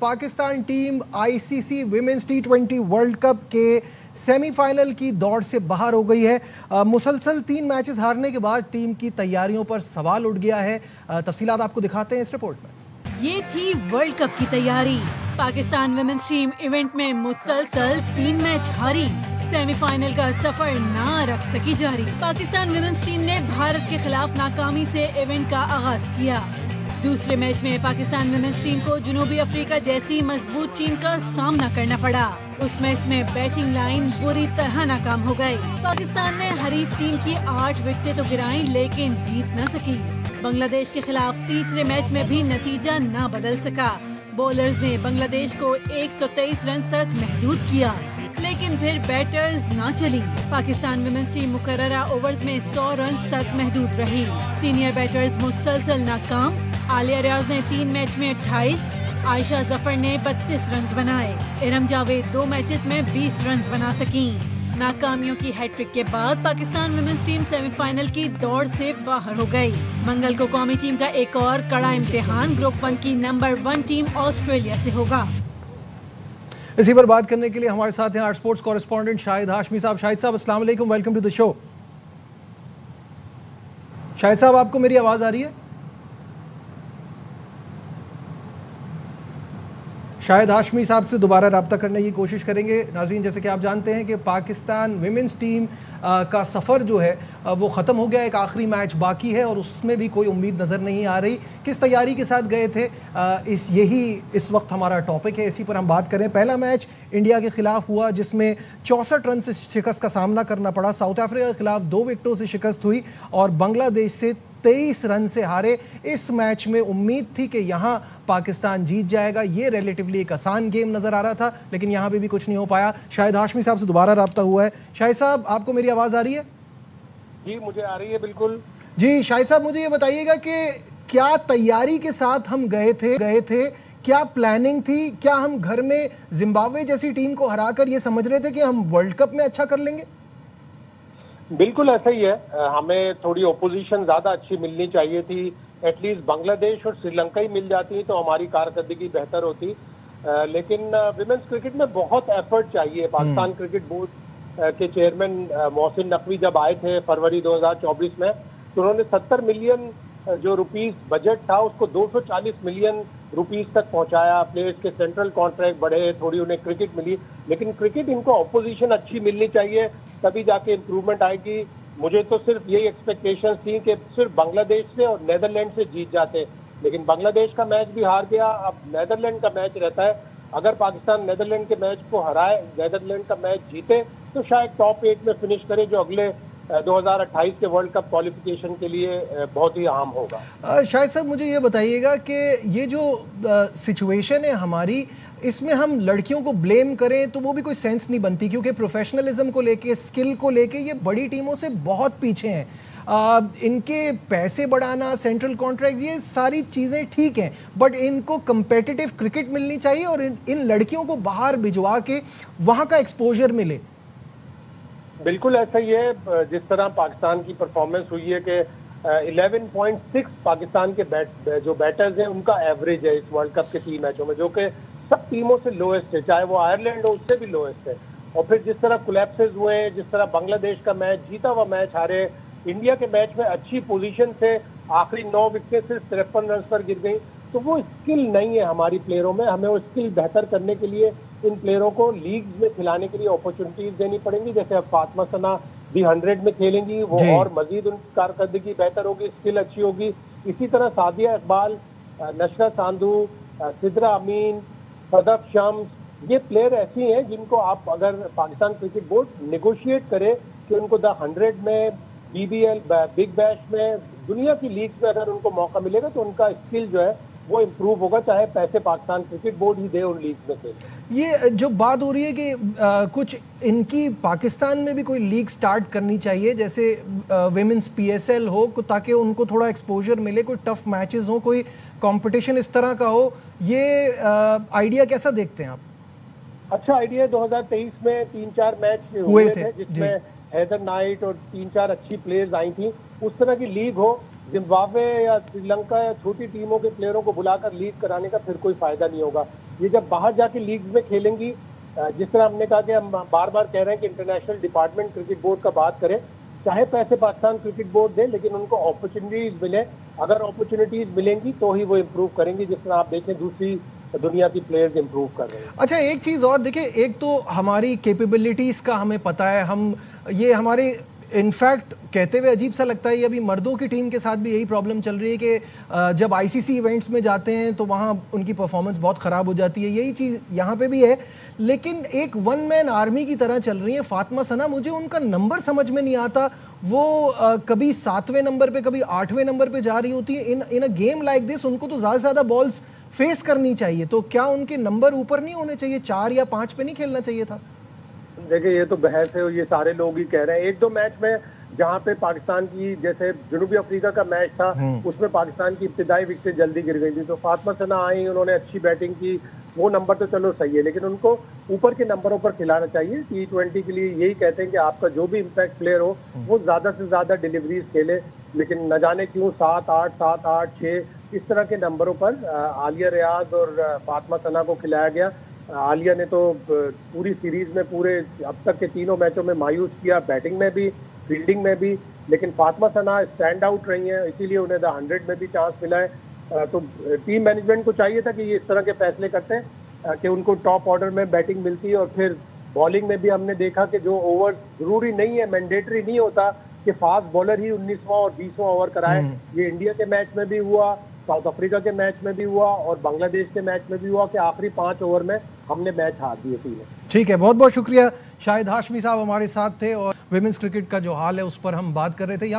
Pakistan team ICC women's टी20 world cup के semifinal की दौड़ से बाहर हो गई है। मुसलसल 3 मैचेस हारने के बाद टीम की तैयारियों पर सवाल उठ गया है। तफसीलात आपको दिखाते हैं इस रिपोर्ट में। ये थी वर्ल्ड कप की तैयारी। पाकिस्तान विमेंस टीम इवेंट में मुसलसल 3 मैच हारी, सेमीफाइनल का सफर ना रख सकी जारी। पाकिस्तान विमेंस टीम ने भारत के खिलाफ नाकामी से इवेंट का आगाज किया। दूसरे मैच में पाकिस्तान विमेंस टीम को जनूबी अफ्रीका जैसी मजबूत टीम का सामना करना पड़ा। उस मैच में बैटिंग लाइन बुरी तरह नाकाम हो गई। पाकिस्तान ने हरीफ टीम की 8 विकेटें तो गिराई, लेकिन जीत न सकी। बांग्लादेश के खिलाफ तीसरे मैच में भी नतीजा न बदल सका। बॉलर्स ने बांग्लादेश को 123 रन तक महदूद किया, लेकिन फिर बैटर्स ना चली। पाकिस्तान विमेंस टीम मुकर्ररा ओवर्स में 100 रन तक महदूद रही। सीनियर बैटर्स मुसलसल नाकाम। आलिया रियाज ने 3 मैच में 28, आयशा जफर ने 32 रन बनाए। इरम जावेद 2 मैचेस में 20 रन बना सकी। नाकामियों की हैट्रिक के बाद पाकिस्तान विमेंस टीम सेमीफाइनल की दौड़ से बाहर हो गई। मंगल को कौमी टीम का एक और कड़ा इम्तिहान ग्रुप 1 की नंबर 1 टीम ऑस्ट्रेलिया से होगा। इसी पर बात करने के लिए हमारे साथ हैं our sports correspondent Shahid Hashmi sahab. Shahid sahab अस्सलाम वालेकुम, welcome to the show. Shahid sahab, आपको मेरी आवाज आ रही है? शाहिद हाशमी साहब से दोबारा रब्ता करने की कोशिश करेंगे। नाज़रीन, जैसे कि आप जानते हैं कि पाकिस्तान विमेंस टीम का सफ़र जो है वो ख़त्म हो गया। एक आखिरी मैच बाकी है और उसमें भी कोई उम्मीद नज़र नहीं आ रही। किस तैयारी के साथ गए थे, यही इस वक्त हमारा टॉपिक है, इसी पर हम बात करें। पहला मैच इंडिया के खिलाफ हुआ जिसमें 64 रन से शिकस्त का सामना करना पड़ा। साउथ अफ्रीका के खिलाफ 2 विकेटों से शिकस्त हुई और बांग्लादेश से 23 रन से हारे। इस मैच में उम्मीद थी कि यहाँ पाकिस्तान जीत जाएगा। ये रिलेटिवली एक आसान गेम नजर आ रहा था, लेकिन यहाँ पे भी कुछ नहीं हो पाया। शाहिद हाशमी साहब से दोबारा रब्ता हुआ है। शाहिद साहब, आपको मेरी आवाज़ आ रही है? जी, मुझे आ रही है बिल्कुल। जी शाहिद साहब, मुझे ये बताइएगा कि क्या तैयारी के साथ हम गए थे, क्या प्लानिंग थी? क्या हम घर में जिम्बाब्वे जैसी टीम को हराकर ये समझ रहे थे कि हम वर्ल्ड कप में अच्छा कर लेंगे? बिल्कुल ऐसा ही है। हमें थोड़ी ओपोजिशन ज्यादा अच्छी मिलनी चाहिए थी। एटलीस्ट बांग्लादेश और श्रीलंका ही मिल जाती तो हमारी कारकर्दगी बेहतर होती। लेकिन विमेंस क्रिकेट में बहुत एफर्ट चाहिए। पाकिस्तान क्रिकेट बोर्ड के चेयरमैन मोहसिन नकवी जब आए थे फरवरी 2024 में, तो उन्होंने 70 मिलियन जो रुपीस बजट था उसको 240 मिलियन रुपीस तक पहुंचाया। प्लेयर्स के सेंट्रल कॉन्ट्रैक्ट बढ़े, थोड़ी उन्हें क्रिकेट मिली, लेकिन क्रिकेट इनको ऑपोजिशन अच्छी मिलनी चाहिए, तभी जाके इम्प्रूवमेंट आएगी। मुझे तो सिर्फ यही एक्सपेक्टेशंस थी कि सिर्फ बांग्लादेश से और नेदरलैंड से जीत जाते, लेकिन बांग्लादेश का मैच भी हार गया। अब नेदरलैंड का मैच रहता है। अगर पाकिस्तान नेदरलैंड के मैच को हराए, नेदरलैंड का मैच जीते, तो शायद टॉप 8 में फिनिश करे, जो अगले 2028 के वर्ल्ड कप क्वालिफिकेशन के लिए बहुत ही अहम होगा। शायद साहब, मुझे ये बताइएगा कि ये जो सिचुएशन है हमारी, इसमें हम लड़कियों को ब्लेम करें तो वो भी कोई सेंस नहीं बनती, क्योंकि प्रोफेशनलिज्म को लेके, स्किल को लेके ये बड़ी टीमों से बहुत पीछे हैं। इनके पैसे बढ़ाना, सेंट्रल कॉन्ट्रैक्ट, ये सारी चीज़ें ठीक हैं, बट इनको कंपेटिटिव क्रिकेट मिलनी चाहिए और इन लड़कियों को बाहर भिजवा के वहाँ का एक्सपोजर मिले। बिल्कुल ऐसा ही है। जिस तरह पाकिस्तान की परफॉर्मेंस हुई है कि 11.6 पाकिस्तान के जो बैटर्स हैं उनका एवरेज है इस वर्ल्ड कप के 3 मैचों में, जो कि सब टीमों से लोएस्ट है, चाहे वो आयरलैंड हो उससे भी लोएस्ट है। और फिर जिस तरह कोलैप्सेस हुए, जिस तरह बांग्लादेश का मैच जीता हुआ मैच हारे, इंडिया के मैच में अच्छी पोजीशन से आखिरी 9 विकेटें सिर्फ 53 रन पर गिर गई, तो वो स्किल नहीं है हमारी प्लेयरों में। हमें वो स्किल बेहतर करने के लिए इन प्लेयरों को लीग में खिलाने के लिए अपॉर्चुनिटीज देनी पड़ेंगी। जैसे अब फातिमा सना भी 100 में खेलेंगी, वो और मजीद उनकी कारकर्दगी बेहतर होगी, स्किल अच्छी होगी। इसी तरह सादिया इकबाल, नशरा सांधू, सिद्रा अमीन, सदफ शम्स, ये प्लेयर ऐसी हैं जिनको आप अगर पाकिस्तान क्रिकेट बोर्ड नेगोशिएट करे कि उनको द 100 में, BBL, बिग बैश में, दुनिया की लीग में अगर उनको मौका मिलेगा तो उनका स्किल जो है वो इम्प्रूव होगा, चाहे पैसे पाकिस्तान क्रिकेट बोर्ड ही दे उन लीग में से। ये जो बात हो रही है कि कुछ इनकी पाकिस्तान में भी कोई लीग स्टार्ट करनी चाहिए, जैसे विमेंस PSL हो, ताकि उनको थोड़ा एक्सपोजर मिले, कोई टफ मैचेस हो, कोई कंपटीशन इस तरह का हो। ये आइडिया कैसा देखते हैं आप? अच्छा आइडिया। 2023 में 3-4 मैच हुए थे जिसमें हैदर नाइट और 3-4 अच्छी प्लेयर्स आई थी। उस तरह की लीग हो जिम्बाब्वे या श्रीलंका या छोटी टीमों के प्लेयरों को बुलाकर लीग कराने का फिर कोई फायदा नहीं होगा। ये जब बाहर जाके लीग में खेलेंगी, जिस तरह हमने कहा कि हम बार बार कह रहे हैं कि इंटरनेशनल डिपार्टमेंट क्रिकेट बोर्ड का बात करें, चाहे पैसे पाकिस्तान क्रिकेट बोर्ड दे, लेकिन उनको अपॉर्चुनिटीज मिले। अगर अपॉर्चुनिटीज मिलेंगी तो ही वो इम्प्रूव करेंगी। जिस तरह आप देखें दूसरी दुनिया की प्लेयर्स इम्प्रूव कर रहे हैं। अच्छा, एक चीज़ और देखिए, एक तो हमारी कैपेबिलिटीज़ का हमें पता है, हम ये हमारे इनफैक्ट कहते हुए अजीब सा लगता है, ये अभी मर्दों की टीम के साथ भी यही प्रॉब्लम चल रही है कि जब आईसीसी इवेंट्स में जाते हैं तो वहाँ उनकी परफॉर्मेंस बहुत ख़राब हो जाती है। यही चीज़ यहाँ पे भी है, लेकिन एक वन मैन आर्मी की तरह चल रही है फातिमा सना। मुझे उनका नंबर समझ में नहीं आता, वो कभी 7वें नंबर पे कभी 8वें नंबर पे जा रही होती है। इन अ गेम लाइक दिस उनको तो ज़्यादा से ज़्यादा बॉल्स फेस करनी चाहिए, तो क्या उनके नंबर ऊपर नहीं होने चाहिए? 4 या 5 पे नहीं खेलना चाहिए था? देखिए, ये तो बहस है, ये सारे लोग ही कह रहे हैं। एक दो मैच में जहाँ पे पाकिस्तान की, जैसे जनूबी अफ्रीका का मैच था, उसमें पाकिस्तान की इब्तिदाई विकेटें जल्दी गिर गई थी, तो फातिमा सना आई, उन्होंने अच्छी बैटिंग की, वो नंबर तो चलो सही है, लेकिन उनको ऊपर के नंबरों पर खिलाना चाहिए। T20 के लिए यही कहते हैं कि आपका जो भी इम्पैक्ट प्लेयर हो वो ज्यादा से ज्यादा डिलीवरीज खेले, लेकिन न जाने क्यों 7-8, 7-8, 6 इस तरह के नंबरों पर आलिया रियाज और फातिमा सना को खिलाया गया। आलिया ने तो पूरी सीरीज में, पूरे अब तक के तीनों मैचों में मायूस किया, बैटिंग में भी, फील्डिंग में भी, लेकिन फातिमा सना स्टैंड आउट रही हैं, इसीलिए उन्हें द 100 में भी चांस मिला है। तो टीम मैनेजमेंट को चाहिए था कि ये इस तरह के फैसले करते हैं कि उनको टॉप ऑर्डर में बैटिंग मिलती है। और फिर बॉलिंग में भी हमने देखा कि जो ओवर जरूरी नहीं है, मैंडेटरी नहीं होता कि फास्ट बॉलर ही 19वां और 20वां ओवर कराए। ये इंडिया के मैच में भी हुआ, साउथ अफ्रीका के मैच में भी हुआ और बांग्लादेश के मैच में भी हुआ कि आखिरी 5 ओवर में हमने मैच हार दिए थे। ठीक है, बहुत बहुत शुक्रिया। शाहिद हाशमी साहब हमारे साथ थे और विमेंस क्रिकेट का जो हाल है उस पर हम बात कर रहे थे।